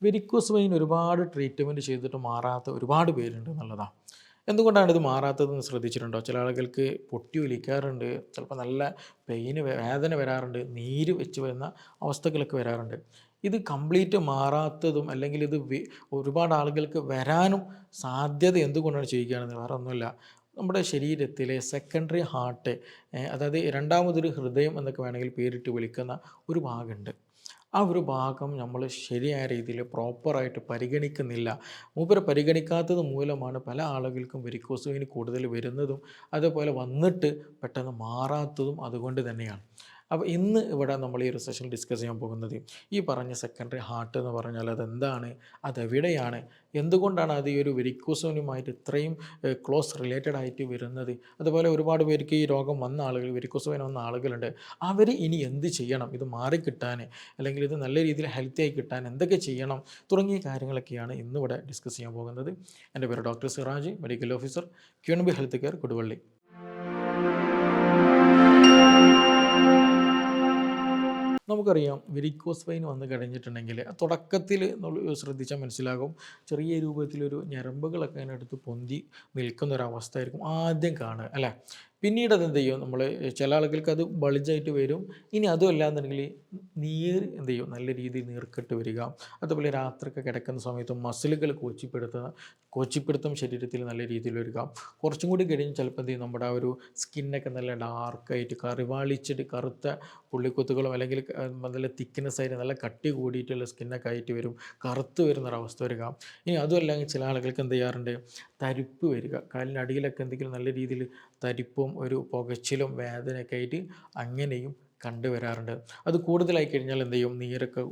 Varicose vein ഒരുപാട് treatment ചെയ്തിട്ട് മാറാത്ത ഒരുപാട് പേരുണ്ട് എന്നുള്ളതാണ്. എന്തുകൊണ്ടാണ് ഇത് മാറാത്തതെന്ന് ശ്രദ്ധിച്ചിട്ടുണ്ടോ? ചില ആളുകൾക്ക് പൊട്ടി ഒലിക്കാറുണ്ട്, ചിലപ്പോൾ നല്ല വേദന വരാറുണ്ട്, നീര് വെച്ച് വരുന്ന അവസ്ഥകളൊക്കെ വരാറുണ്ട്. ഇത് കംപ്ലീറ്റ് മാറാത്തതും അല്ലെങ്കിൽ ഇത് ഒരുപാട് ആളുകൾക്ക് വരാനും സാധ്യത എന്തുകൊണ്ടാണ് ചെയ്യുകയാണെന്ന് വേറെ ഒന്നുമില്ല. നമ്മുടെ ശരീരത്തിലെ സെക്കൻഡറി ഹാർട്ട്, അതായത് രണ്ടാമതൊരു ഹൃദയം എന്നൊക്കെ വേണമെങ്കിൽ പേരിട്ട് വിളിക്കുന്ന ഒരു ഭാഗമുണ്ട്. ആ ഒരു ഭാഗം നമ്മൾ ശരിയായ രീതിയിൽ പ്രോപ്പറായിട്ട് പരിഗണിക്കുന്നില്ല. മൂപ്പര് പരിഗണിക്കാത്തത് മൂലമാണ് പല ആളുകൾക്കും വെരിക്കോസ് വെയിൻ കൂടുതൽ വരുന്നതും അതേപോലെ വന്നിട്ട് പെട്ടെന്ന് മാറാത്തതും അതുകൊണ്ട് തന്നെയാണ്. അപ്പോൾ ഇന്ന് ഇവിടെ നമ്മൾ ഈ ഒരു സെഷനിൽ ഡിസ്കസ് ചെയ്യാൻ പോകുന്നത് ഈ പറഞ്ഞ സെക്കൻഡറി ഹാർട്ട് എന്ന് പറഞ്ഞാൽ അതെന്താണ്, അതെവിടെയാണ്, എന്തുകൊണ്ടാണ് അത് ഈ ഒരു വെരിക്കോസ് വെയിനുമായിട്ട് ഇത്രയും ക്ലോസ് റിലേറ്റഡ് ആയിട്ട് വരുന്നത്, അതുപോലെ ഒരുപാട് പേർക്ക് ഈ രോഗം വന്ന ആളുകൾ, വെരിക്കോസ് വെയിൻ വന്ന ആളുകളുണ്ട്. അവർ ഇനി എന്ത് ചെയ്യണം ഇത് മാറിക്കിട്ടാൻ, അല്ലെങ്കിൽ ഇത് നല്ല രീതിയിൽ ഹെൽത്തി ആയി കിട്ടാൻ എന്തൊക്കെ ചെയ്യണം തുടങ്ങിയ കാര്യങ്ങളൊക്കെയാണ് ഇന്നിവിടെ ഡിസ്കസ് ചെയ്യാൻ പോകുന്നത്. എൻ്റെ പേര് ഡോക്ടർ സിറാജ്, മെഡിക്കൽ ഓഫീസർ, ക്യൂൻബി ഹെൽത്ത് കെയർ, കൊടുവള്ളി. നമുക്കറിയാം വെരിക്കോസ് വെയിൻ വന്നു കഴിഞ്ഞിട്ടുണ്ടെങ്കിൽ തുടക്കത്തിൽ ശ്രദ്ധിച്ചാൽ മനസ്സിലാകും, ചെറിയ രൂപത്തിലൊരു ഞരമ്പുകളൊക്കെ അതിനടുത്ത് പൊന്തി നിൽക്കുന്നൊരവസ്ഥയായിരിക്കും ആദ്യം കാണുക, അല്ലേ? പിന്നീട് അതെന്ത് ചെയ്യും, നമ്മൾ ചില ആളുകൾക്ക് അത് ബൾജായിട്ട് വരും. ഇനി അതും അല്ലാന്നുണ്ടെങ്കിൽ നീര് എന്ത് ചെയ്യും, നല്ല രീതിയിൽ നീർക്കെട്ട് വരിക, അതുപോലെ രാത്രിയൊക്കെ കിടക്കുന്ന സമയത്ത് മസിലുകൾ കോച്ചിപ്പിടുത്തം ശരീരത്തിൽ നല്ല രീതിയിൽ വരിക. കുറച്ചും കൂടി കഴിഞ്ഞ് ചിലപ്പോൾ എന്ത് ചെയ്യും, നമ്മുടെ ആ ഒരു സ്കിന്നൊക്കെ നല്ല ഡാർക്കായിട്ട് കറിവാളിച്ചിട്ട് കറുത്ത പുള്ളിക്കുത്തുകളും അല്ലെങ്കിൽ നല്ല തിക്നെസ് ആയിട്ട് നല്ല കട്ടി കൂടിയിട്ടുള്ള സ്കിന്നൊക്കെ ആയിട്ട് വരും, കറുത്ത് വരുന്നൊരവസ്ഥ വരിക. ഇനി അതും അല്ലെങ്കിൽ ചില ആളുകൾക്ക് എന്ത് ചെയ്യാറുണ്ട്, തരിപ്പ് വരിക, കാലിനടിയിലൊക്കെ എന്തെങ്കിലും നല്ല രീതിയിൽ തരിപ്പും ഒരു പുകച്ചിലും വേദനയൊക്കെ ആയിട്ട് അങ്ങനെയും കണ്ടുവരാറുണ്ട്. അത് കൂടുതലായി കഴിഞ്ഞാൽ എന്ത് ചെയ്യും, നീരൊക്കെ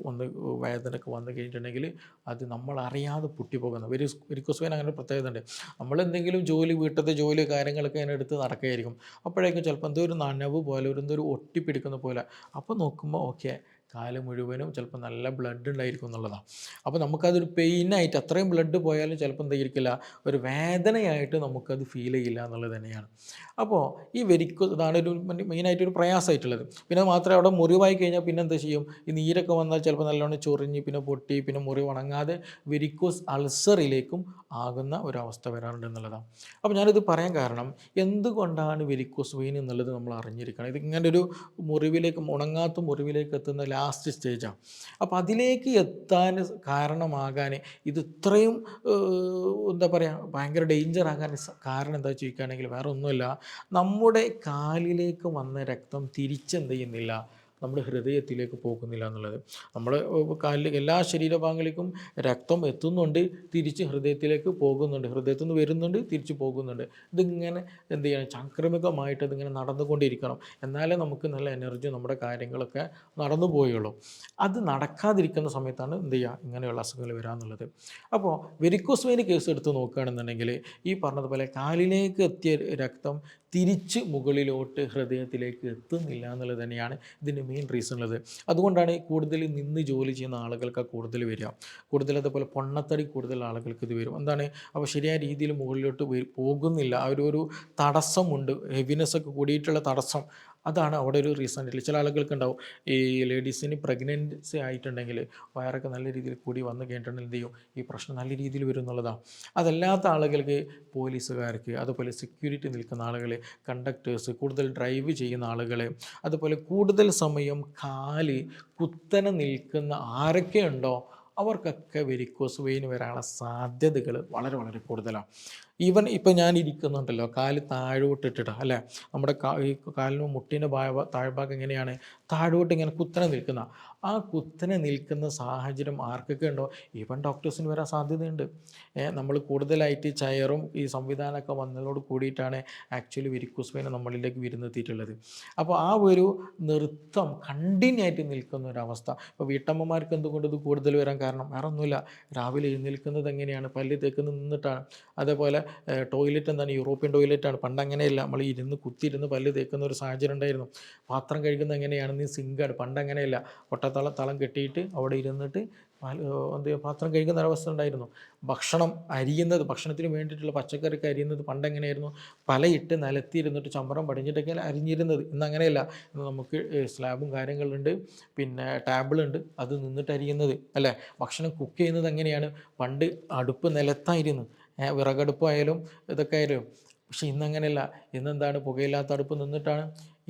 വേദനയൊക്കെ വന്നു കഴിഞ്ഞിട്ടുണ്ടെങ്കിൽ അത് നമ്മളറിയാതെ പൊട്ടിപ്പോകുന്നു. വെരിക്കോസ് വെയിൻ അങ്ങനെ പ്രത്യേകത ഉണ്ട്. നമ്മളെന്തെങ്കിലും വീട്ടിലത്തെ ജോലി കാര്യങ്ങളൊക്കെ അതിനെ എടുത്ത് നടക്കുകയായിരിക്കും. അപ്പോഴേക്കും ചിലപ്പോൾ എന്തോ ഒരു നനവ് പോലെ എന്തോ ഒരു ഒട്ടിപ്പിടിക്കുന്ന പോലെ, അപ്പോൾ നോക്കുമ്പോൾ ഓക്കെ, കാല് മുഴുവനും ചിലപ്പോൾ നല്ല ബ്ലഡ് ഉണ്ടായിരിക്കും എന്നുള്ളതാണ്. അപ്പോൾ നമുക്കതൊരു പെയിനായിട്ട്, അത്രയും ബ്ലഡ് പോയാലും ചിലപ്പോൾ എന്തായിരിക്കില്ല, ഒരു വേദനയായിട്ട് നമുക്കത് ഫീൽ ചെയ്യില്ല എന്നുള്ളത് തന്നെയാണ്. അപ്പോൾ ഈ ഇതാണ് ഒരു മെയിനായിട്ടൊരു പ്രയാസമായിട്ടുള്ളത്. പിന്നെ മാത്രമേ അവിടെ മുറിവായി കഴിഞ്ഞാൽ പിന്നെ എന്താ ചെയ്യും, ഈ നീരൊക്കെ വന്നാൽ ചിലപ്പോൾ നല്ലോണം ചൊറിഞ്ഞ് പിന്നെ പൊട്ടി പിന്നെ മുറിവ് ഉണങ്ങാതെ വെരിക്കോസ് അൾസറിലേക്കും ആകുന്ന ഒരവസ്ഥ വരാറുണ്ട് എന്നുള്ളതാണ്. അപ്പോൾ ഞാനിത് പറയാൻ കാരണം, എന്തുകൊണ്ടാണ് വെരിക്കോസ് വെയിൻ എന്നുള്ളത് നമ്മൾ അറിഞ്ഞിരിക്കണം. ഇത് ഇങ്ങനെ ഒരു ഉണങ്ങാത്ത മുറിവിലേക്ക് എത്തുന്ന ലാസ്റ്റ് സ്റ്റേജാണ്. അപ്പോൾ അതിലേക്ക് എത്താൻ കാരണമാകാൻ ഇത് ഇത്രയും എന്താ പറയുക, ഭയങ്കര ഡേഞ്ചർ ആകാൻ കാരണം എന്താ ചോദിക്കുകയാണെങ്കിൽ വേറെ ഒന്നുമില്ല, നമ്മുടെ കാലിലേക്ക് വന്ന രക്തം തിരിച്ചെന്ത് ചെയ്യുന്നില്ല, നമ്മുടെ ഹൃദയത്തിലേക്ക് പോകുന്നില്ല എന്നുള്ളത്. നമ്മൾ കാലിലേക്ക് എല്ലാ ശരീരഭാഗങ്ങളിലേക്കും രക്തം എത്തുന്നുണ്ട്, തിരിച്ച് ഹൃദയത്തിലേക്ക് പോകുന്നുണ്ട്, ഹൃദയത്തിൽ നിന്ന് വരുന്നുണ്ട്, തിരിച്ച് പോകുന്നുണ്ട്. ഇതിങ്ങനെ എന്ത് ചെയ്യണം, ചാക്രമികമായിട്ട് അതിങ്ങനെ നടന്നുകൊണ്ടിരിക്കണം. എന്നാലേ നമുക്ക് നല്ല എനർജി, നമ്മുടെ കാര്യങ്ങളൊക്കെ നടന്നു പോയുള്ളൂ. അത് നടക്കാതിരിക്കുന്ന സമയത്താണ് എന്ത് ചെയ്യുക, ഇങ്ങനെയുള്ള അസുഖങ്ങൾ വരാമെന്നുള്ളത്. അപ്പോൾ വെരിക്കോസ് വെയിൻ കേസ് എടുത്ത് നോക്കുകയാണെന്നുണ്ടെങ്കിൽ ഈ പറഞ്ഞതുപോലെ കാലിലേക്ക് എത്തിയ രക്തം തിരിച്ച് മുകളിലോട്ട് ഹൃദയത്തിലേക്ക് എത്തുന്നില്ല എന്നുള്ളത് തന്നെയാണ് ഇതിൻ്റെ മെയിൻ റീസൺ ഉള്ളത്. അതുകൊണ്ടാണ് കൂടുതൽ നിന്ന് ജോലി ചെയ്യുന്ന ആളുകൾക്ക് കൂടുതൽ വരിക, കൂടുതൽ അതുപോലെ പൊണ്ണത്തടി കൂടുതൽ ആളുകൾക്ക് ഇത് വരും. എന്താണ്, അപ്പോൾ ശരിയായ രീതിയിൽ മുകളിലോട്ട് പോകുന്നില്ല, ആ ഒരു തടസ്സമുണ്ട്, ഹെവിനെസ് ഒക്കെ കൂടിയിട്ടുള്ള തടസ്സം, അതാണ് അവിടെ ഒരു റീസൺ ആയിട്ടുള്ളത്. ചില ആളുകൾക്ക് ഉണ്ടാവും, ഈ ലേഡീസിന് പ്രഗ്നൻസി ആയിട്ടുണ്ടെങ്കിൽ വയറൊക്കെ നല്ല രീതിയിൽ കൂടി വന്നു കഴിഞ്ഞിട്ടുണ്ടെങ്കിൽ എന്ത് ചെയ്യും, ഈ പ്രശ്നം നല്ല രീതിയിൽ വരും എന്നുള്ളതാണ്. അതല്ലാത്ത ആളുകൾക്ക്, പോലീസുകാർക്ക്, അതുപോലെ സെക്യൂരിറ്റി നിൽക്കുന്ന ആളുകൾ, കണ്ടക്ടേഴ്സ്, കൂടുതൽ ഡ്രൈവ് ചെയ്യുന്ന ആളുകൾ, അതുപോലെ കൂടുതൽ സമയം കാല് കുത്തനെ നിൽക്കുന്ന ആരൊക്കെ ഉണ്ടോ അവർക്കൊക്കെ വെരിക്കോസ് വെയിൻ വരാനുള്ള സാധ്യതകൾ വളരെ വളരെ കൂടുതലാണ്. ഈവൻ ഇപ്പോൾ ഞാൻ ഇരിക്കുന്നുണ്ടല്ലോ, കാല് താഴോട്ടിട്ടിട്ടാണ്, അല്ലേ? നമ്മുടെ ഈ കാലിന് മുട്ടിൻ്റെ താഴ്ഭാഗം എങ്ങനെയാണ്, താഴോട്ട് ഇങ്ങനെ കുത്തനെ നിൽക്കുന്ന, ആ കുത്തനെ നിൽക്കുന്ന സാഹചര്യം ആർക്കൊക്കെ ഉണ്ടോ ഈവൻ ഡോക്ടേഴ്സിന് വരാൻ സാധ്യതയുണ്ട്. നമ്മൾ കൂടുതലായിട്ട് ചെയറും ഈ സംവിധാനമൊക്കെ വന്നതോട് കൂടിയിട്ടാണ് ആക്ച്വലി വെരിക്കോസ് വെയിൻ നമ്മളിലേക്ക് വിരുന്നെത്തിയിട്ടുള്ളത്. അപ്പോൾ ആ ഒരു നൃത്തം കണ്ടിന്യൂ ആയിട്ട് നിൽക്കുന്ന ഒരവസ്ഥ, ഇപ്പോൾ വീട്ടമ്മമാർക്ക് എന്തുകൊണ്ട് ഇത് കൂടുതൽ വരാൻ കാരണം വേറെ ഒന്നുമില്ല, രാവിലെ എഴുന്നേൽക്കുന്നത് എങ്ങനെയാണ്, പല്ല് തേക്കുന്നത് നിന്നിട്ടാണ്. അതേപോലെ ടോയ്ലറ്റ് എന്താണ്, യൂറോപ്യൻ ടോയ്ലറ്റാണ്. പണ്ട് അങ്ങനെയല്ല, നമ്മൾ കുത്തിയിരുന്ന് പല്ല് തേക്കുന്ന ഒരു സാഹചര്യം ഉണ്ടായിരുന്നു. പാത്രം കഴുകുന്നത് എങ്ങനെയാണ്, ടൈലിന് സിങ്കാണ്. പണ്ട് അങ്ങനെയല്ല, തളം കെട്ടിയിട്ട് അവിടെ ഇരുന്നിട്ട് പാത്രം കഴുകുന്ന ഒരവസ്ഥ ഉണ്ടായിരുന്നു. ഭക്ഷണത്തിന് വേണ്ടിയിട്ടുള്ള പച്ചക്കറിക്ക് അരിയുന്നത് പണ്ട് എങ്ങനെയായിരുന്നു? പലയിട്ട് നിലത്തിരുന്നിട്ട് ചമ്രം പടിഞ്ഞിട്ടൊക്കെ അരിഞ്ഞിരുന്നത്. ഇന്ന് അങ്ങനെയല്ല. ഇന്ന് നമുക്ക് സ്ലാബും കാര്യങ്ങളുണ്ട്, പിന്നെ ടേബിളുണ്ട്, അത് നിന്നിട്ട് അരിയുന്നത് അല്ലേ. ഭക്ഷണം കുക്ക് ചെയ്യുന്നത് എങ്ങനെയാണ്? പണ്ട് അടുപ്പ് നിലത്തായിരുന്നു, വിറകടുപ്പായാലും ഇതൊക്കെ ആയാലും. പക്ഷെ ഇന്നങ്ങനെയല്ല. ഇന്നെന്താണ്? പുകയില്ലാത്ത അടുപ്പ് നിന്നിട്ടാണ്.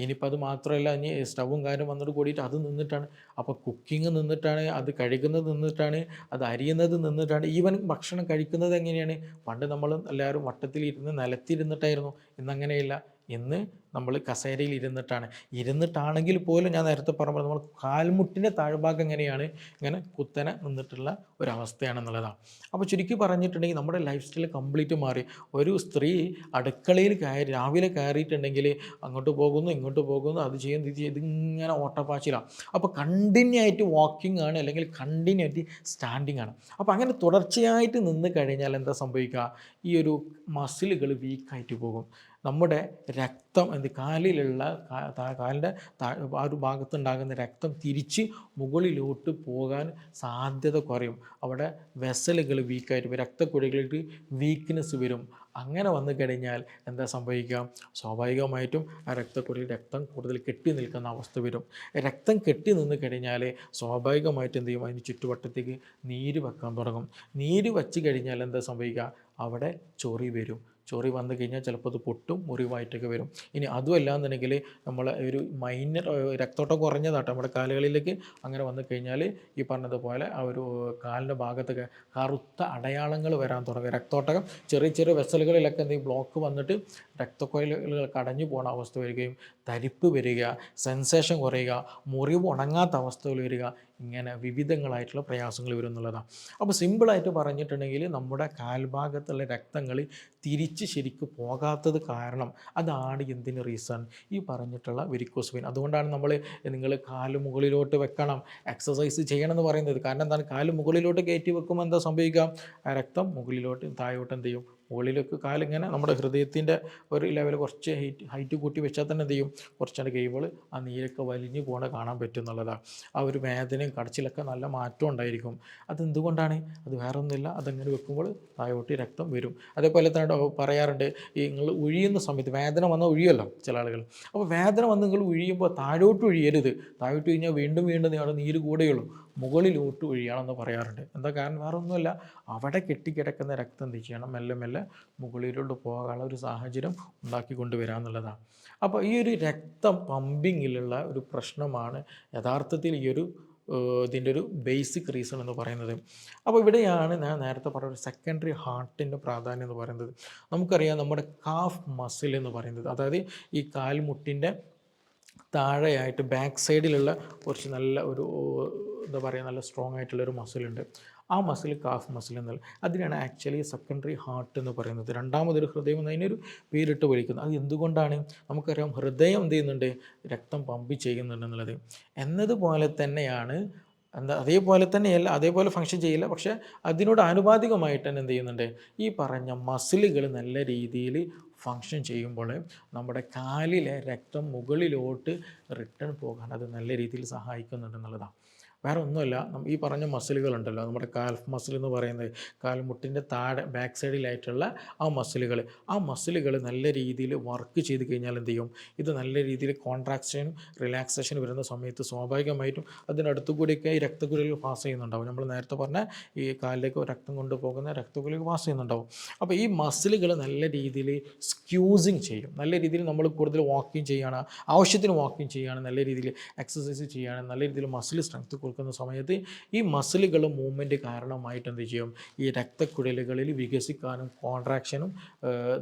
ഇനിയിപ്പോൾ അത് മാത്രമല്ല, ഇനി സ്റ്റൗവും കാര്യം വന്നിട്ട് കൂടിയിട്ട് അത് നിന്നിട്ടാണ്. അപ്പോൾ കുക്കിംഗ് നിന്നിട്ടാണ്, അത് കഴുകുന്നത് നിന്നിട്ടാണ്, അത് അരിയുന്നത് നിന്നിട്ടാണ്, ഈവൻ ഭക്ഷണം കഴിക്കുന്നത് എങ്ങനെയാണ്? പണ്ട് നമ്മൾ എല്ലാവരും വട്ടത്തിലിരുന്ന് നിലത്തിരുന്നിട്ടായിരുന്നു. ഇന്നങ്ങനെയില്ല. ഇന്ന് നമ്മൾ കസേരയിൽ ഇരുന്നിട്ടാണെങ്കിൽ പോലും ഞാൻ നേരത്തെ പറഞ്ഞ നമ്മൾ കാൽമുട്ടിൻ്റെ താഴ്ഭാഗം എങ്ങനെയാണ്? ഇങ്ങനെ കുത്തനെ നിന്നിട്ടുള്ള ഒരവസ്ഥയാണെന്നുള്ളതാണ്. അപ്പോൾ ചുരുക്കി പറഞ്ഞിട്ടുണ്ടെങ്കിൽ നമ്മുടെ ലൈഫ് സ്റ്റൈൽ കംപ്ലീറ്റ് മാറി. ഒരു സ്ത്രീ അടുക്കളയിൽ രാവിലെ കയറിയിട്ടുണ്ടെങ്കിൽ അങ്ങോട്ട് പോകുന്നു, ഇങ്ങോട്ട് പോകുന്നു, അത് ചെയ്യുന്നു, ഇത് ചെയ്ത് ഇങ്ങനെ ഓട്ടപ്പാച്ചിലാണ്. അപ്പോൾ കണ്ടിന്യൂ ആയിട്ട് വാക്കിംഗ് ആണ്, അല്ലെങ്കിൽ കണ്ടിന്യൂ ആയിട്ട് സ്റ്റാൻഡിങ് ആണ്. അപ്പോൾ അങ്ങനെ തുടർച്ചയായിട്ട് നിന്ന് കഴിഞ്ഞാൽ എന്താ സംഭവിക്കുക? ഈ ഒരു മസിലുകൾ വീക്കായിട്ട് പോകും. നമ്മുടെ രക്തം കാലിലുള്ള കാലിൻ്റെ ആ ഒരു ഭാഗത്തുണ്ടാകുന്ന രക്തം തിരിച്ച് മുകളിലോട്ട് പോകാൻ സാധ്യത കുറയും. അവിടെ വെസലുകൾ വീക്കായിട്ട് വരും, രക്തക്കുഴലുകൾക്ക് വീക്ക്നെസ് വരും. അങ്ങനെ വന്നു കഴിഞ്ഞാൽ എന്താ സംഭവിക്കുക? സ്വാഭാവികമായിട്ടും ആ രക്തക്കുഴലിൽ രക്തം കൂടുതൽ കെട്ടി നിൽക്കുന്ന അവസ്ഥ വരും. രക്തം കെട്ടി നിന്ന് കഴിഞ്ഞാൽ സ്വാഭാവികമായിട്ട് എന്ത് ചെയ്യും? അതിന് ചുറ്റുവട്ടത്തേക്ക് നീര് വെക്കാൻ തുടങ്ങും. നീര് വച്ച് കഴിഞ്ഞാൽ എന്താ സംഭവിക്കുക? അവിടെ ചൊറി വരും. ചൊറി വന്നു കഴിഞ്ഞാൽ ചിലപ്പോൾ അത് പൊട്ടും, മുറിവായിട്ടൊക്കെ വരും. ഇനി അതുമല്ല എന്നുണ്ടെങ്കിൽ നമ്മൾ ഒരു മൈനർ രക്തോട്ടം കുറഞ്ഞതാട്ടോ നമ്മുടെ കാലുകളിലേക്ക് അങ്ങനെ വന്നു കഴിഞ്ഞാൽ ഈ പറഞ്ഞതുപോലെ ആ ഒരു കാലിൻ്റെ ഭാഗത്തൊക്കെ കറുത്ത അടയാളങ്ങൾ വരാൻ തുടങ്ങും. രക്തോട്ടകം ചെറിയ ചെറിയ വെസലുകളിലൊക്കെ എന്തെങ്കിലും ബ്ലോക്ക് വന്നിട്ട് രക്തക്കൊഴലുകളൊക്കെ അടഞ്ഞു പോകുന്ന അവസ്ഥ വരികയും, തരിപ്പ് വരിക, സെൻസേഷൻ കുറയുക, മുറിവ് ഉണങ്ങാത്ത അവസ്ഥകൾ വരിക, ഇങ്ങനെ വിവിധങ്ങളായിട്ടുള്ള പ്രയാസങ്ങൾ വരും എന്നുള്ളതാണ്. അപ്പോൾ സിമ്പിളായിട്ട് പറഞ്ഞിട്ടുണ്ടെങ്കിൽ നമ്മുടെ കാൽഭാഗത്തുള്ള രക്തങ്ങൾ തിരിച്ച് ശരിക്കും പോകാത്തത് കാരണം അതാണ് എന്തിന് റീസൺ? ഈ പറഞ്ഞിട്ടുള്ള വെരിക്കോസ് വെയിൻ. അതുകൊണ്ടാണ് നിങ്ങൾ കാല് മുകളിലോട്ട് വെക്കണം, എക്സസൈസ് ചെയ്യണം എന്ന് പറയുന്നത്. കാരണം എന്താണ്? കാല് മുകളിലോട്ട് കയറ്റി വെക്കുമ്പോൾ എന്താ സംഭവിക്കുക? രക്തം മുകളിലോട്ട് താഴോട്ട് എന്ത് ചെയ്യും? മുകളിലേക്ക് കാലിങ്ങനെ നമ്മുടെ ഹൃദയത്തിൻ്റെ ഒരു ലെവൽ കുറച്ച് ഹൈറ്റ് കൂട്ടി വെച്ചാൽ തന്നെ എന്ത് ചെയ്യും? കുറച്ചുകൂടെ കഴിയുമ്പോൾ ആ നീരൊക്കെ വലിഞ്ഞു പോകണ കാണാൻ പറ്റും എന്നുള്ളതാണ്. ആ ഒരു വേദനയും കടച്ചിലൊക്കെ നല്ല മാറ്റം ഉണ്ടായിരിക്കും. അതെന്തുകൊണ്ടാണ്? അത് വേറെ ഒന്നുമില്ല, അതങ്ങനെ വെക്കുമ്പോൾ താഴോട്ട് രക്തം വരും. അതേപോലെ തന്നെ പറയാറുണ്ട്, ഈ നിങ്ങൾ ഉഴിയുന്ന സമയത്ത് വേദന വന്നാൽ ഒഴിയുമല്ലോ ചില ആളുകൾ. അപ്പോൾ വേദന വന്ന് നിങ്ങൾ ഉഴിയുമ്പോൾ താഴോട്ട് ഒഴിയരുത്. താഴോട്ട് കഴിഞ്ഞാൽ വീണ്ടും അവിടെ നീര് കൂടെയുള്ളൂ. മുകളിലോട്ട് ഒഴിയണമെന്ന് പറയാറുണ്ട്. എന്താ കാരണം? വേറെ ഒന്നുമല്ല, അവിടെ കെട്ടിക്കിടക്കുന്ന രക്തം എന്ത് ചെയ്യണം? മെല്ലെ മെല്ലെ മുകളിലോട്ട് പോകാനുള്ള ഒരു സാഹചര്യം ഉണ്ടാക്കി കൊണ്ടുവരാമെന്നുള്ളതാണ്. അപ്പോൾ ഈ ഒരു രക്തം പമ്പിങ്ങിലുള്ള ഒരു പ്രശ്നമാണ് യഥാർത്ഥത്തിൽ ഇതിൻ്റെ ഒരു ബേസിക് റീസൺ എന്ന് പറയുന്നത്. അപ്പോൾ ഇവിടെയാണ് ഞാൻ നേരത്തെ പറഞ്ഞ ഒരു സെക്കൻഡറി ഹാർട്ടിൻ്റെ പ്രാധാന്യം എന്ന് പറയുന്നത്. നമുക്കറിയാം നമ്മുടെ കാഫ് മസിൽ എന്ന് പറയുന്നത്, അതായത് ഈ കാൽമുട്ടിൻ്റെ താഴെയായിട്ട് ബാക്ക് സൈഡിലുള്ള കുറച്ച് നല്ല ഒരു എന്താ പറയുക, നല്ല സ്ട്രോങ് ആയിട്ടുള്ളൊരു മസിലുണ്ട്. ആ മസിൽ കാഫ് മസിൽ എന്നുള്ള അതിനാണ് ആക്ച്വലി സെക്കൻഡറി ഹാർട്ട് എന്ന് പറയുന്നത്. രണ്ടാമതൊരു ഹൃദയം എന്നതിനൊരു പേരിട്ട് വിളിക്കുന്നത്. അത് എന്തുകൊണ്ടാണ്? നമുക്കറിയാം ഹൃദയം എന്ത് ചെയ്യുന്നുണ്ട്? രക്തം പമ്പ് ചെയ്യുന്നുണ്ടെന്നുള്ളത്. എന്നതുപോലെ തന്നെയാണ് അതേപോലെ തന്നെയല്ല, അതേപോലെ ഫങ്ഷൻ ചെയ്യില്ല, പക്ഷേ അതിനോട് ആനുപാതികമായിട്ട് തന്നെ എന്ത് ചെയ്യുന്നുണ്ട്? ഈ പറഞ്ഞ മസിലുകൾ നല്ല രീതിയിൽ ഫങ്ഷൻ ചെയ്യുമ്പോൾ നമ്മുടെ കാലിലെ രക്തം മുകളിലോട്ട് റിട്ടേൺ പോകാൻ അത് നല്ല രീതിയിൽ സഹായിക്കുന്നുണ്ടെന്നുള്ളതാണ്. വേറെ ഒന്നുമല്ല, ഈ പറഞ്ഞ മസിലുകളുണ്ടല്ലോ, നമ്മുടെ കാൽഫ് മസിൽ എന്ന് പറയുന്നത് കാൽമുട്ടിൻ്റെ താഴെ ബാക്ക് സൈഡിലായിട്ടുള്ള ആ മസിലുകൾ നല്ല രീതിയിൽ വർക്ക് ചെയ്ത് കഴിഞ്ഞാൽ എന്ത് ചെയ്യും? ഇത് നല്ല രീതിയിൽ കോൺട്രാക്ഷനും റിലാക്സേഷനും വരുന്ന സമയത്ത് സ്വാഭാവികമായിട്ടും അതിനടുത്തു കൂടിയൊക്കെ ഈ രക്തക്കുഴലുകൾ പാസ് ചെയ്യുന്നുണ്ടാവും. നമ്മൾ നേരത്തെ പറഞ്ഞ ഈ കാലിലേക്ക് രക്തം കൊണ്ടുപോകുന്ന രക്തക്കുഴലുകൾ പാസ് ചെയ്യുന്നുണ്ടാവും. അപ്പോൾ ഈ മസിലുകൾ നല്ല രീതിയിൽ സ്ക്യൂസിങ് ചെയ്യും. നല്ല രീതിയിൽ നമ്മൾ കൂടുതൽ വാക്കിങ് ചെയ്യുകയാണ്, ആവശ്യത്തിന് വാക്കിങ് ചെയ്യുകയാണ്, നല്ല രീതിയിൽ എക്സസൈസ് ചെയ്യുകയാണ്, നല്ല രീതിയിൽ മസിൽ സ്ട്രെങ്ത് കൊടുക്കുന്ന സമയത്ത് ഈ മസിലുകൾ മൂവ്മെൻറ്റ് കാരണമായിട്ട് എന്ത് ചെയ്യും? ഈ രക്തക്കുഴലുകളിൽ വികസിക്കാനും കോൺട്രാക്ഷനും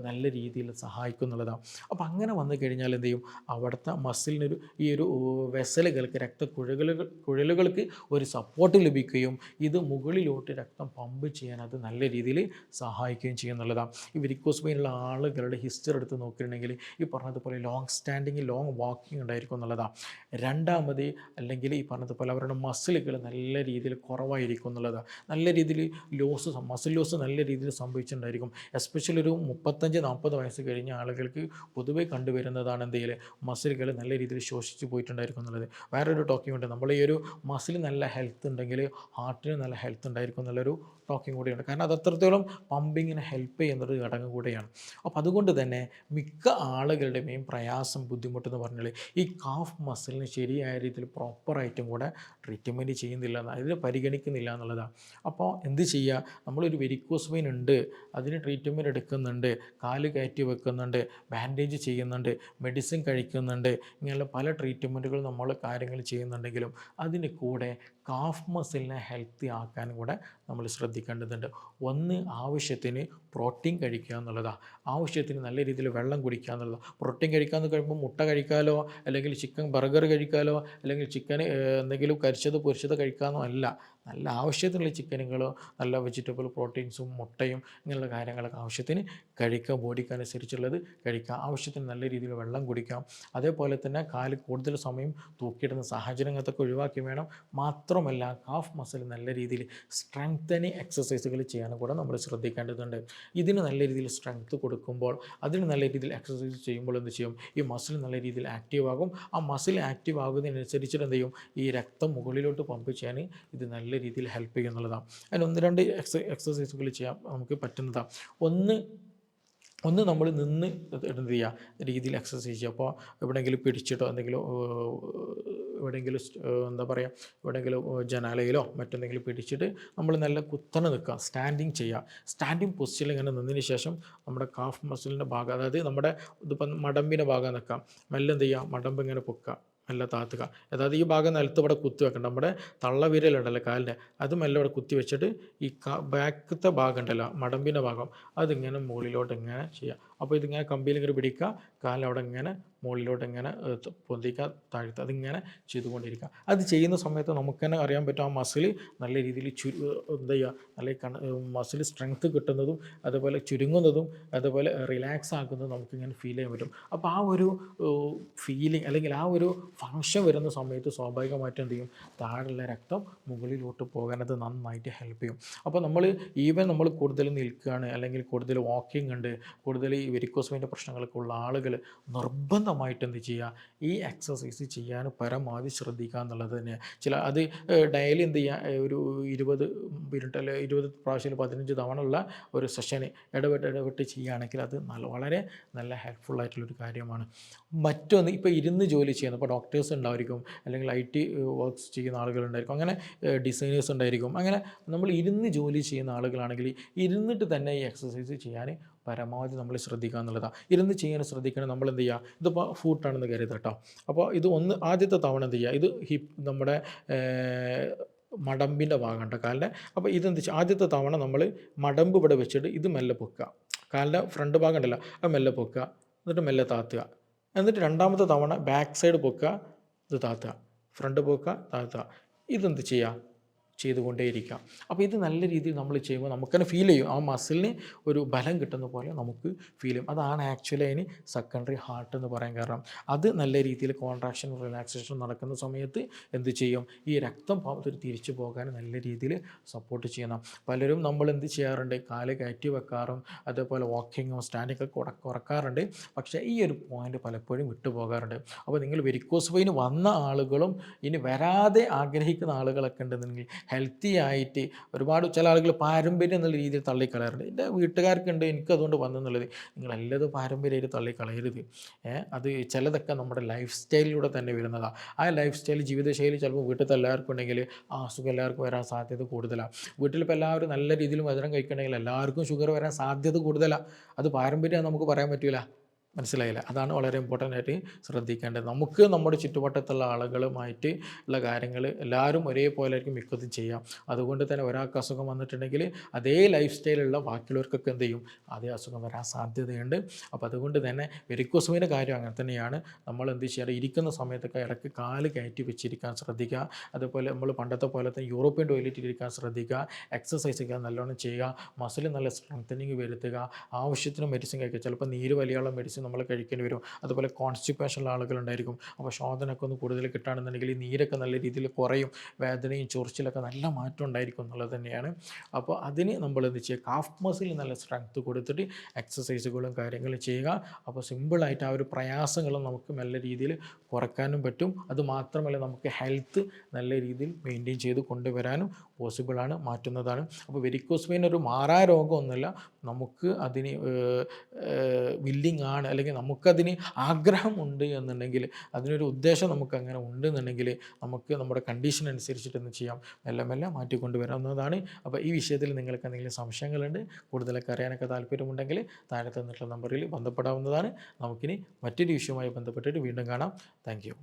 നല്ല രീതിയിൽ സഹായിക്കുന്നുള്ളതാണ്. അപ്പോൾ അങ്ങനെ വന്നു കഴിഞ്ഞാൽ എന്ത് ചെയ്യും? അവിടുത്തെ മസിലിനൊരു ഈ ഒരു വെസലുകൾക്ക് കുഴലുകൾക്ക് ഒരു സപ്പോർട്ട് ലഭിക്കുകയും ഇത് മുകളിലോട്ട് രക്തം പമ്പ് ചെയ്യാൻ അത് നല്ല രീതിയിൽ സഹായിക്കുകയും ചെയ്യുന്നുള്ളതാണ്. ഈ വെരിക്കോസ് വെയിനുള്ള ആളുകളുടെ ഹിസ്റ്ററി എടുത്ത് നോക്കിയിട്ടുണ്ടെങ്കിൽ ഈ പറഞ്ഞതുപോലെ ലോങ് വാക്കിംഗ് ഉണ്ടായിരിക്കും എന്നുള്ളതാണ്. രണ്ടാമത് അല്ലെങ്കിൽ ഈ പറഞ്ഞതുപോലെ അവരുടെ മസിലുകൾ നല്ല രീതിയിൽ കുറവായിരിക്കും എന്നുള്ളതാണ്. നല്ല രീതിയിൽ മസിൽ ലോസ് നല്ല രീതിയിൽ സംഭവിച്ചിട്ടുണ്ടായിരിക്കും. എസ്പെഷ്യലി ഒരു 35-40 വയസ്സ് കഴിഞ്ഞ ആളുകൾക്ക് പൊതുവെ കണ്ടുവരുന്നതാണ് എന്തെങ്കിലും മസിലുകൾ നല്ല രീതിയിൽ ശോഷിച്ച് പോയിട്ടുണ്ടായിരിക്കും എന്നുള്ളത്. വേറൊരു ടോക്കിംഗ് ഉണ്ട്, നമ്മൾ ഈ ഒരു മസിൽ നല്ല ഹെൽത്ത് ഉണ്ടെങ്കിൽ ഹാർട്ടിന് നല്ല ഹെൽത്ത് ഉണ്ടായിരിക്കും എന്നുള്ളൊരു ടോക്കിംഗ് കൂടിയുണ്ട്. കാരണം അത് അത്രത്തോളം പമ്പിങ്ങിനെ ഹെൽപ്പ് ചെയ്യുന്നൊരു ഘടകം കൂടെയാണ്. അപ്പോൾ അതുകൊണ്ട് തന്നെ മിക്ക ആളുകളുടെ മെയിൻ പ്രയാസം, ബുദ്ധിമുട്ടെന്ന് പറഞ്ഞാൽ ഈ കാഫ് മസിലിന് ശരിയായ രീതിയിൽ പ്രോപ്പറായിട്ടും കൂടെ ട്രീറ്റ്മെൻറ്റ് ചെയ്യുന്നില്ല, അതിൽ പരിഗണിക്കുന്നില്ല എന്നുള്ളതാണ്. അപ്പോൾ എന്ത് ചെയ്യുക, നമ്മളൊരു വെരിക്കോസ് വെയിൻ ഉണ്ട്, അതിന് ട്രീറ്റ്മെൻറ്റ് എടുക്കുന്നുണ്ട്, കാല് കയറ്റി വെക്കുന്നുണ്ട്, ബാൻഡേജ് ചെയ്യുന്നുണ്ട്, മെഡിസിൻ കഴിക്കുന്നുണ്ട്, ഇങ്ങനെയുള്ള പല ട്രീറ്റ്മെൻറ്റുകൾ നമ്മൾ കാര്യങ്ങൾ ചെയ്യുന്നുണ്ടെങ്കിലും അതിന് കൂടെ കാഫ് മസിലിനെ ഹെൽത്തി ആക്കാൻ കൂടെ നമ്മൾ ശ്രദ്ധിക്കേണ്ടതുണ്ട്. ഒന്ന്, ആവശ്യത്തിന് പ്രോട്ടീൻ കഴിക്കുക എന്നുള്ളതാണ്. ആവശ്യത്തിന് നല്ല രീതിയിൽ വെള്ളം കുടിക്കുക എന്നുള്ളതാണ്. പ്രോട്ടീൻ കഴിക്കുക എന്ന് കഴിയുമ്പോൾ മുട്ട കഴിക്കാമല്ലോ, അല്ലെങ്കിൽ ചിക്കൻ ബർഗർ കഴിക്കാമല്ലോ, അല്ലെങ്കിൽ ചിക്കൻ എന്തെങ്കിലും കരിച്ചത് പൊരിച്ചത് കഴിക്കാമെന്നോ അല്ല. നല്ല ആവശ്യത്തിനുള്ള ചിക്കനുകളോ നല്ല വെജിറ്റബിൾ പ്രോട്ടീൻസും മുട്ടയും ഇങ്ങനെയുള്ള കാര്യങ്ങളൊക്കെ ആവശ്യത്തിന് കഴിക്കുക. ബോഡിക്ക് അനുസരിച്ചുള്ളത് കഴിക്കുക. ആവശ്യത്തിന് നല്ല രീതിയിൽ വെള്ളം കുടിക്കാം. അതേപോലെ തന്നെ കാല് കൂടുതൽ സമയം തൂക്കിയിടുന്ന സാഹചര്യങ്ങളൊക്കെ ഒഴിവാക്കി വേണം. മാത്രമല്ല കാഫ് മസിൽ നല്ല രീതിയിൽ സ്ട്രെങ്തനിങ് എക്സസൈസുകൾ ചെയ്യാനും കൂടെ നമ്മൾ ശ്രദ്ധിക്കേണ്ടതുണ്ട്. ഇതിന് നല്ല രീതിയിൽ സ്ട്രെങ്ത് കൊടുക്കുമ്പോൾ, അതിന് നല്ല രീതിയിൽ എക്സസൈസ് ചെയ്യുമ്പോൾ എന്ത് ചെയ്യും, ഈ മസിൽ നല്ല രീതിയിൽ ആക്റ്റീവ് ആകും. ആ മസിൽ ആക്റ്റീവ് ആകുന്നതിനനുസരിച്ചിട്ട് എന്ത് ചെയ്യും, ഈ രക്തം മുകളിലോട്ട് പമ്പ് ചെയ്യാൻ ഇത് നല്ല രീതിയിൽ ഹെൽപ്പ് ചെയ്യുന്നുള്ളതാണ്. അതിന് 1-2 എക്സസൈസുകൾ ചെയ്യാൻ നമുക്ക് പറ്റുന്നതാണ്. ഒന്ന് നമ്മൾ നിന്ന് എന്ത് ചെയ്യുക രീതിയിൽ എക്സസൈസ് ചെയ്യുക. അപ്പോൾ എവിടെയെങ്കിലും പിടിച്ചിട്ടോ എന്തെങ്കിലും എവിടെയെങ്കിലും എന്താ പറയുക, എവിടെയെങ്കിലും ജനാലയിലോ മറ്റെന്തെങ്കിലും പിടിച്ചിട്ട് നമ്മൾ നല്ല കുത്തനെ നിൽക്കുക, സ്റ്റാൻഡിങ് ചെയ്യുക. സ്റ്റാൻഡിങ് പൊസിഷനിൽ ഇങ്ങനെ നിന്നതിന് ശേഷം നമ്മുടെ കാഫ് മസിലിൻ്റെ ഭാഗം, അതായത് നമ്മുടെ ഇതിപ്പം മടമ്പിൻ്റെ ഭാഗം നിൽക്കാം, മെല്ലെ എന്ത് ചെയ്യുക, മടമ്പ് ഇങ്ങനെ പൊക്കുക, മെല്ലെ താത്തുക. അതായത് ഈ ഭാഗം നിലത്ത് ഇവിടെ കുത്തി വെക്കണ്ട, നമ്മുടെ തള്ളവിരലുണ്ടല്ലോ കാലിൻ്റെ, അത് മെല്ലെ ഇവിടെ കുത്തി വെച്ചിട്ട് ഈ ബാക്കത്തെ ഭാഗം ഉണ്ടല്ലോ മടമ്പിൻ്റെ ഭാഗം, അതിങ്ങനെ മുകളിലോട്ട് ഇങ്ങനെ ചെയ്യുക. അപ്പോൾ ഇതിങ്ങനെ കമ്പിയിൽ ഇങ്ങനെ പിടിക്കുക, കാലവിടെ ഇങ്ങനെ മുകളിലോട്ട് ഇങ്ങനെ പൊന്തിക്കുക, താഴ്ത്തുക, അതിങ്ങനെ ചെയ്തുകൊണ്ടിരിക്കുക. അത് ചെയ്യുന്ന സമയത്ത് നമുക്ക് തന്നെ അറിയാൻ പറ്റും ആ മസിൽ നല്ല രീതിയിൽ എന്താ ചെയ്യുക, നല്ല മസിൽ സ്ട്രെങ്ത്ത് കിട്ടുന്നതും അതുപോലെ ചുരുങ്ങുന്നതും അതുപോലെ റിലാക്സ് ആക്കുന്നതും നമുക്കിങ്ങനെ ഫീൽ ചെയ്യാൻ പറ്റും. അപ്പോൾ ആ ഒരു ഫീലിംഗ് അല്ലെങ്കിൽ ആ ഒരു ഫങ്ഷൻ വരുന്ന സമയത്ത് സ്വാഭാവികമായിട്ടും എന്ത് ചെയ്യും, താഴെയുള്ള രക്തം മുകളിലോട്ട് പോകാനത് നന്നായിട്ട് ഹെൽപ്പ് ചെയ്യും. അപ്പോൾ നമ്മൾ കൂടുതൽ നിൽക്കുകയാണ് അല്ലെങ്കിൽ കൂടുതൽ വാക്കിംഗ് ഉണ്ട്, കൂടുതൽ ഈ വെരിക്കോസ് വെയിൻ്റെ പ്രശ്നങ്ങളൊക്കെ ഉള്ള ആളുകൾ നിർബന്ധമായിട്ട് എന്ത് ചെയ്യുക, ഈ എക്സസൈസ് ചെയ്യാൻ പരമാവധി ശ്രദ്ധിക്കുക എന്നുള്ളത് തന്നെയാണ്. അത് ഡെയിലി എന്ത് ചെയ്യുക, ഒരു 20 മിനിറ്റ് അല്ലെങ്കിൽ 20 പ്രാവശ്യം 15 തവണ ഉള്ള ഒരു സെഷന് ഇടവിട്ട് ചെയ്യുകയാണെങ്കിൽ അത് വളരെ നല്ല ഹെൽപ്ഫുള്ളായിട്ടുള്ളൊരു കാര്യമാണ്. മറ്റൊന്ന്, ഇപ്പോൾ ഇരുന്ന് ജോലി ചെയ്യുന്ന, ഇപ്പോൾ ഡോക്ടേഴ്സ് ഉണ്ടായിരിക്കും, അല്ലെങ്കിൽ IT വർക്ക്സ് ചെയ്യുന്ന ആളുകളുണ്ടായിരിക്കും, അങ്ങനെ ഡിസൈനേഴ്സ് ഉണ്ടായിരിക്കും. അങ്ങനെ നമ്മൾ ഇരുന്ന് ജോലി ചെയ്യുന്ന ആളുകളാണെങ്കിൽ ഇരുന്നിട്ട് തന്നെ ഈ എക്സസൈസ് ചെയ്യാൻ പരമാവധി നമ്മൾ ശ്രദ്ധിക്കുക എന്നുള്ളതാണ്. ഇരുന്ന് ചെയ്യാൻ ശ്രദ്ധിക്കണം. നമ്മൾ എന്ത് ചെയ്യുക, ഇതിപ്പോൾ ഫൂട്ടാണെന്ന് കരുതുക കേട്ടോ. അപ്പോൾ ഇത് ആദ്യത്തെ തവണ എന്ത് ചെയ്യുക, ഇത് നമ്മുടെ മടമ്പിൻ്റെ ഭാഗമുണ്ട് കാലിൻ്റെ. അപ്പോൾ ഇതെന്ത് ചെയ്യുക, ആദ്യത്തെ തവണ നമ്മൾ മടമ്പ് ഇവിടെ വെച്ചിട്ട് ഇത് മെല്ലെ പൊക്കുക, കാലിൻ്റെ ഫ്രണ്ട് ഭാഗം ഉണ്ടല്ലോ അത് മെല്ലെ പൊക്കുക, എന്നിട്ട് മെല്ലെ താത്തുക. എന്നിട്ട് രണ്ടാമത്തെ തവണ ബാക്ക് സൈഡ് പൊക്കുക, ഇത് താത്തുക, ഫ്രണ്ട് പൊക്കുക, താത്തുക. ഇതെന്ത് ചെയ്യുക, ചെയ്തുകൊണ്ടേയിരിക്കാം. അപ്പോൾ ഇത് നല്ല രീതിയിൽ നമ്മൾ ചെയ്യുമ്പോൾ നമുക്ക് തന്നെ ഫീൽ ചെയ്യും, ആ മസിലിന് ഒരു ബലം കിട്ടുന്ന പോലെ നമുക്ക് ഫീൽ ചെയ്യും. അതാണ് ആക്ച്വലി അതിന് സെക്കൻഡറി ഹാർട്ട് എന്ന് പറയാൻ കാരണം. അത് നല്ല രീതിയിൽ കോൺട്രാക്ഷൻ റിലാക്സേഷൻ നടക്കുന്ന സമയത്ത് എന്ത് ചെയ്യും, ഈ രക്തം തിരിച്ചു പോകാൻ നല്ല രീതിയിൽ സപ്പോർട്ട് ചെയ്യണം. പലരും നമ്മൾ എന്ത് ചെയ്യാറുണ്ട്, കാല് കയറ്റി വെക്കാറും അതേപോലെ വാക്കിങ്ങും സ്റ്റാൻഡിങ്ങൊക്കെ കുറക്കാറുണ്ട്. പക്ഷേ ഈ ഒരു പോയിന്റ് പലപ്പോഴും വിട്ടുപോകാറുണ്ട്. അപ്പോൾ നിങ്ങൾ വെരിക്കോസ് വെയിൻ വന്ന ആളുകളും ഇനി വരാതെ ആഗ്രഹിക്കുന്ന ആളുകളൊക്കെ ഉണ്ടെന്നുണ്ടെങ്കിൽ ഹെൽത്തി ആയിട്ട്, ഒരുപാട് ചില ആളുകൾ പാരമ്പര്യം എന്നുള്ള രീതിയിൽ തള്ളിക്കളയാറുണ്ട്. എൻ്റെ വീട്ടുകാർക്കുണ്ട്, എനിക്കതുകൊണ്ട് വന്നെന്നുള്ളത്. നിങ്ങളെല്ലതും പാരമ്പര്യമായിട്ട് തള്ളിക്കളയരുത്. അത് ചിലതൊക്കെ നമ്മുടെ ലൈഫ് സ്റ്റൈലിലൂടെ തന്നെ വരുന്നതാണ്. ആ ലൈഫ് സ്റ്റൈൽ ജീവിതശൈലി ചിലപ്പോൾ വീട്ടിലത്തെ എല്ലാവർക്കും ഉണ്ടെങ്കിൽ ആ അസുഖം എല്ലാവർക്കും വരാൻ സാധ്യത കൂടുതലാണ്. വീട്ടിലിപ്പോൾ എല്ലാവരും നല്ല രീതിയിൽ മധുരം കഴിക്കണമെങ്കിൽ എല്ലാവർക്കും ഷുഗർ വരാൻ സാധ്യത കൂടുതലാണ്. അത് പാരമ്പര്യം നമുക്ക് പറയാൻ പറ്റില്ല. മനസ്സിലായില്ല. അതാണ് വളരെ ഇമ്പോർട്ടൻ്റ് ആയിട്ട് ശ്രദ്ധിക്കേണ്ടത്. നമുക്ക് നമ്മുടെ ചുറ്റുവട്ടത്തുള്ള ആളുകളുമായിട്ട് ഉള്ള കാര്യങ്ങൾ എല്ലാവരും ഒരേപോലെ ആയിരിക്കും മിക്കതും ചെയ്യാം. അതുകൊണ്ട് തന്നെ ഒരാൾക്ക് അസുഖം വന്നിട്ടുണ്ടെങ്കിൽ അതേ ലൈഫ് സ്റ്റൈലുള്ള ബാക്കിയുള്ളവർക്കൊക്കെ എന്ത് ചെയ്യും, അതേ അസുഖം വരാൻ സാധ്യതയുണ്ട്. അപ്പോൾ അതുകൊണ്ട് തന്നെ വെരിക്കോസ് വെയിൻ്റെ കാര്യം അങ്ങനെ തന്നെയാണ്. നമ്മൾ എന്ത് ചെയ്യുക, ഇരിക്കുന്ന സമയത്തൊക്കെ ഇടയ്ക്ക് കാല് കയറ്റി വെച്ചിരിക്കാൻ ശ്രദ്ധിക്കുക. അതുപോലെ നമ്മൾ പണ്ടത്തെ പോലെ തന്നെ യൂറോപ്യൻ ടോയ്ലറ്റിൽ ഇരിക്കാൻ ശ്രദ്ധിക്കുക. എക്സസൈസ് ഒക്കെ നല്ലോണം ചെയ്യുക. മസിൽ നല്ല സ്ട്രെങ്തനിങ് വരുത്തുക. ആവശ്യത്തിന് മെഡിസിൻ കഴിക്കുക. ചിലപ്പോൾ നീര് വലിയുള്ള മെഡിസിൻ വെച്ച് നമ്മൾ കഴിക്കേണ്ടി വരും. അതുപോലെ കോൺസ്റ്റിപ്പേഷനുള്ള ആളുകളുണ്ടായിരിക്കും. അപ്പോൾ ശോധനയൊക്കെ ഒന്ന് കൂടുതൽ കിട്ടുകയാണെന്നുണ്ടെങ്കിൽ ഈ നീരൊക്കെ നല്ല രീതിയിൽ കുറയും, വേദനയും ചൊറിച്ചിലൊക്കെ നല്ല മാറ്റം ഉണ്ടായിരിക്കും എന്നുള്ളത് തന്നെയാണ്. അപ്പോൾ അതിന് നമ്മൾ എന്ത് ചെയ്യുക, കാഫ് മസിൽ നല്ല സ്ട്രെങ്ത് കൊടുത്തിട്ട് എക്സസൈസുകളും കാര്യങ്ങളും ചെയ്യുക. അപ്പോൾ സിമ്പിളായിട്ട് ആ ഒരു പ്രയാസങ്ങളും നമുക്ക് നല്ല രീതിയിൽ കുറയ്ക്കാനും പറ്റും. അതുമാത്രമല്ല നമുക്ക് ഹെൽത്ത് നല്ല രീതിയിൽ മെയിൻറ്റെയിൻ ചെയ്ത് കൊണ്ടുവരാനും പോസിബിളാണ്, മാറ്റുന്നതാണ്. അപ്പോൾ വെരിക്കോസ് വെയിൻ ഒരു മാറാ രോഗമൊന്നുമല്ല. നമുക്ക് അതിന് വില്ലിങ് ആണ്, അല്ലെങ്കിൽ നമുക്കതിന് ആഗ്രഹമുണ്ട് എന്നുണ്ടെങ്കിൽ, അതിനൊരു ഉദ്ദേശം നമുക്ക് അങ്ങനെ ഉണ്ട് എന്നുണ്ടെങ്കിൽ, നമുക്ക് നമ്മുടെ കണ്ടീഷൻ അനുസരിച്ചിട്ട് എന്ത് ചെയ്യാം, മെല്ലെ മെല്ലെ മാറ്റിക്കൊണ്ടുവരാവുന്നതാണ്. അപ്പോൾ ഈ വിഷയത്തിൽ നിങ്ങൾക്ക് എന്തെങ്കിലും സംശയങ്ങളുണ്ട്, കൂടുതലൊക്കെ അറിയാനൊക്കെ താല്പര്യമുണ്ടെങ്കിൽ താഴെ തന്നിട്ടുള്ള നമ്പറിൽ ബന്ധപ്പെടാവുന്നതാണ്. നമുക്കിനി മറ്റൊരു വിഷയവുമായി ബന്ധപ്പെട്ടിട്ട് വീണ്ടും കാണാം. Thank you.